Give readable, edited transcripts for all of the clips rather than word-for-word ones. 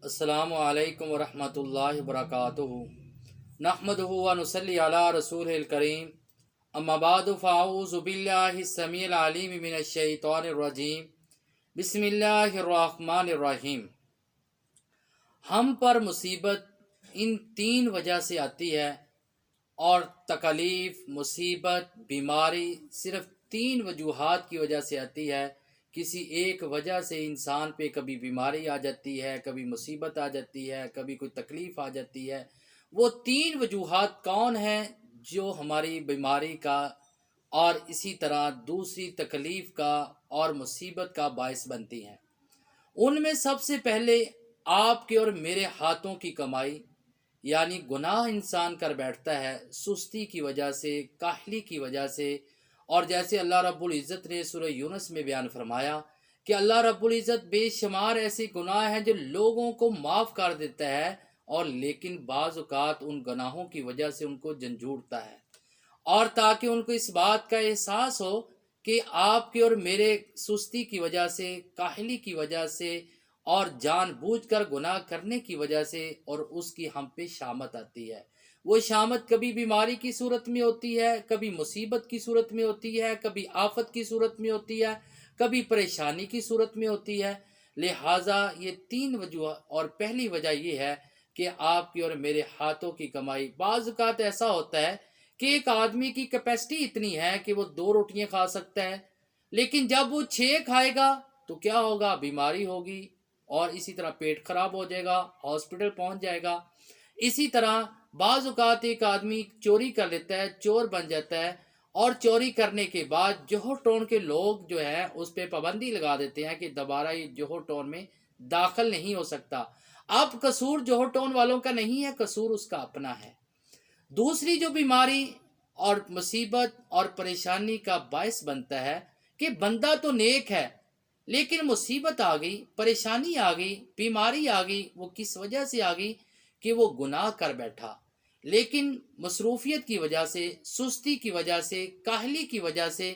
अस्सलामु अलैकुम वरहमतुल्लाहि वबरकातुहू नहमदुहु व नुसल्ली अला रसूलिल करीम अम्मा बादु फ़अऊज़ु बिल्लाहि समीइल अलीम मिनश शैतानिर रजीम बिस्मिल्लाहिर रहमानिर रहीम। हम पर मुसीबत इन तीन वजह से आती है और तकलीफ़, मुसीबत, बीमारी सिर्फ़ तीन वजूहात की वजह से आती है। किसी एक वजह से इंसान पे कभी बीमारी आ जाती है, कभी मुसीबत आ जाती है, कभी कोई तकलीफ़ आ जाती है। वो तीन वजूहात कौन हैं जो हमारी बीमारी का और इसी तरह दूसरी तकलीफ़ का और मुसीबत का बायस बनती हैं? उनमें सबसे पहले आपके और मेरे हाथों की कमाई यानी गुनाह इंसान कर बैठता है सुस्ती की वजह से, काहली की वजह से। और जैसे अल्लाह रब्बुल इज़्ज़त ने सूरह यूनुस में बयान फरमाया कि अल्लाह रब्बुल इज़्ज़त बेशुमार ऐसे गुनाह हैं जो लोगों को माफ़ कर देता है, और लेकिन बाज़ औक़ात उन गुनाहों की वजह से उनको झंझोड़ता है। और ताकि उनको इस बात का एहसास हो कि आपके और मेरे सुस्ती की वजह से, काहली की वजह से और जानबूझकर गुनाह करने की वजह से और उसकी हम पे शामत आती है। वो शामत कभी बीमारी की सूरत में होती है, कभी मुसीबत की सूरत में होती है, कभी आफत की सूरत में होती है, कभी परेशानी की सूरत में होती है। लिहाजा ये तीन वजह, और पहली वजह ये है कि आपकी और मेरे हाथों की कमाई। बाज़ औक़ात ऐसा होता है कि एक आदमी की कैपेसिटी इतनी है कि वो 2 रोटियां खा सकता है, लेकिन जब वो 6 खाएगा तो क्या होगा? बीमारी होगी और इसी तरह पेट खराब हो जाएगा, हॉस्पिटल पहुंच जाएगा। इसी तरह बाज़ औक़ात एक आदमी चोरी कर लेता है, चोर बन जाता है, और चोरी करने के बाद जोहर टाउन के लोग जो है उस पर पाबंदी लगा देते हैं कि दोबारा ये जोहर टाउन में दाखिल नहीं हो सकता। अब कसूर जोहर टाउन वालों का नहीं है, कसूर उसका अपना है। दूसरी जो बीमारी और मुसीबत और परेशानी का बायस बनता है कि बंदा तो नेक है, लेकिन मुसीबत आ गई, परेशानी आ गई, बीमारी आ गई। वो किस वजह से आ गई? कि वो गुनाह कर बैठा, लेकिन मसरूफियत की वजह से, सुस्ती की वजह से, काहली की वजह से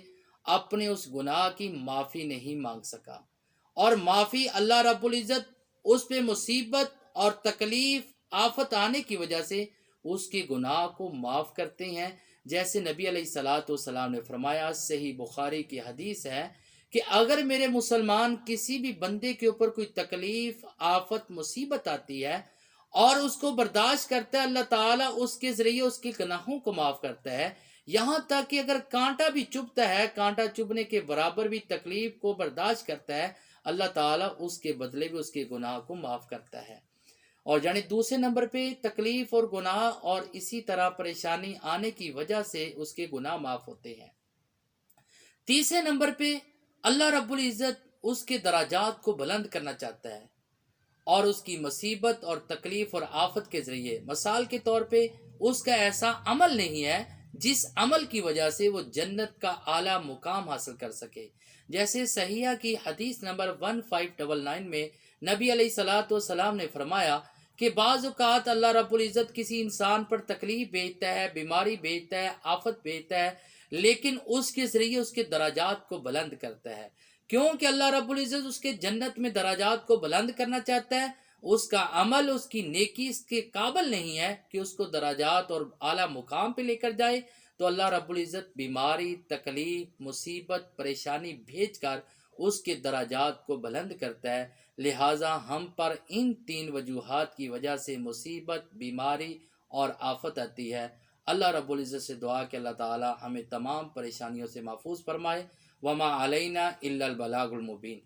अपने उस गुनाह की माफ़ी नहीं मांग सका। और माफ़ी अल्लाह रब्बुल इज़्ज़त उस पे मुसीबत और तकलीफ़, आफत आने की वजह से उसके गुनाह को माफ़ करते हैं। जैसे नबी अलैहिस्सलातु वस्सलाम ने फरमाया, सही बुखारी की हदीस है कि अगर मेरे मुसलमान किसी भी बंदे के ऊपर कोई तकलीफ़, आफत, मुसीबत आती है और उसको बर्दाश्त करता है, अल्लाह ताला उसके ज़रिए उसके गुनाहों को माफ़ करता है। यहाँ तक कि अगर कांटा भी चुभता है, कांटा चुभने के बराबर भी तकलीफ़ को बर्दाश्त करता है, अल्लाह ताला उसके बदले भी उसके गुनाह को माफ़ करता है। और यानी दूसरे नंबर पे तकलीफ़ और गुनाह और इसी तरह परेशानी आने की वजह से उसके गुनाह माफ़ होते हैं। तीसरे नंबर पे अल्लाह रब्बुल इज़्ज़त उसके दराजात को बुलंद करना चाहता है, और उसकी मुसीबत और तकलीफ और आफत के ज़रिए, मिसाल के तौर पे उसका ऐसा अमल नहीं है जिस अमल की वजह से वो जन्नत का आला मुकाम हासिल कर सके। जैसे सहिया की हदीस नंबर 1599 में नबी अलैहिस्सलातु वस्सलाम ने फरमाया कि बाज़ औक़ात अल्लाह रब्बुल इज़्ज़त किसी इंसान पर तकलीफ़ भेजता है, बीमारी भेजता है, आफत भेजता है, लेकिन उसके ज़रिए उसके दराजात को बुलंद करता है। क्योंकि अल्लाह रब्बुल इज़्ज़त उसके जन्नत में दराजात को बुलंद करना चाहता है। उसका अमल, उसकी नेकी इसके काबिल नहीं है कि उसको दराजात और आला मुकाम पे लेकर जाए। तो अल्लाह रब्बुल इज़्ज़त बीमारी, तकलीफ, मुसीबत, परेशानी भेज कर उसके दराजात को बुलंद करता है। लिहाजा हम पर इन तीन वजूहात की वजह से मुसीबत, बीमारी और आफत आती है। अल्लाह रब्बुल इज़्ज़त से दुआ कि अल्लाह ताला हमें तमाम परेशानियों से महफूज फरमाए। वमा अलैना इल्लल बलागुल मुबीन।